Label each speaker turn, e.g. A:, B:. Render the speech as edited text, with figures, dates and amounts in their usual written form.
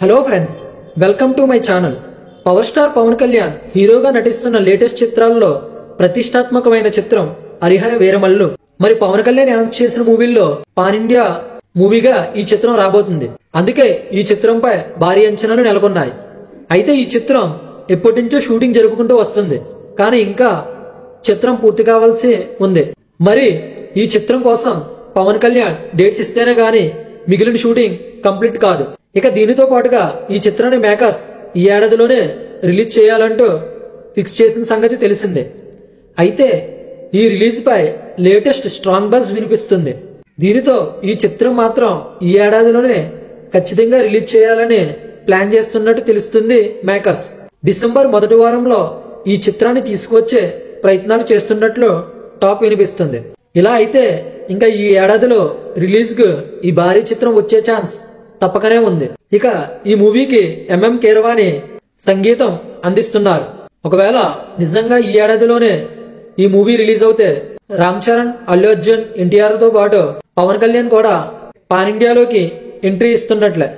A: Hello friends, welcome to my channel. Power star Pawan Kalyan హీరోగా నటిస్తున్న latest చిత్రాల్లో ప్రతిష్టాత్మకమైన చిత్రం హరిహర వీరమల్లు. మరి పవన్ కళ్యాణ్ అనౌన్స్ చేసిన మూవీల్లో పాన్ ఇండియా మూవీగా ఈ చిత్రం రాబోతుంది. అందుకే ఈ చిత్రంపై భారీ అంచనాలు నెలకొన్నాయి. అయితే ఈ చిత్రం ఎప్పటి నుంచో షూటింగ్ జరుపుకుంటూ వస్తుంది, కానీ ఇంకా చిత్రం పూర్తి కావాల్సి ఉంది. మరి ఈ చిత్రం కోసం పవన్ కళ్యాణ్ డేట్స్ ఇస్తేనే గానీ మిగిలిన షూటింగ్ కంప్లీట్ కాదు. ఇక దీనితో పాటుగా ఈ చిత్రాన్ని మేకర్స్ ఈ ఏడాదిలోనే రిలీజ్ చేయాలంటూ ఫిక్స్ చేసిన సంగతి తెలిసిందే. అయితే ఈ రిలీజ్ పై లేటెస్ట్ స్ట్రాంగ్ బజ్ వినిపిస్తుంది. దీనితో ఈ చిత్రం మాత్రం ఈ ఏడాదిలోనే ఖచ్చితంగా రిలీజ్ చేయాలని ప్లాన్ చేస్తున్నట్టు తెలుస్తుంది మేకర్స్. డిసెంబర్ మొదటి వారంలో ఈ చిత్రాన్ని తీసుకువచ్చే ప్రయత్నాలు చేస్తున్నట్లు టాక్ వినిపిస్తుంది. ఇలా అయితే ఇంకా ఈ ఏడాదిలో రిలీజ్ కు ఈ భారీ చిత్రం వచ్చే ఛాన్స్ తప్పకనే ఉంది. ఇక ఈ మూవీకి ఎంఎం కీరవాణి సంగీతం అందిస్తున్నారు. ఒకవేళ నిజంగా ఈ ఏడాదిలోనే ఈ మూవీ రిలీజ్ అవుతే రామ్ చరణ్, అల్లు అర్జున్, ఎన్టీఆర్ తో పాటు పవన్ కళ్యాణ్ కూడా పాన్ ఇండియాలోకి ఎంట్రీ ఇస్తున్నట్లే.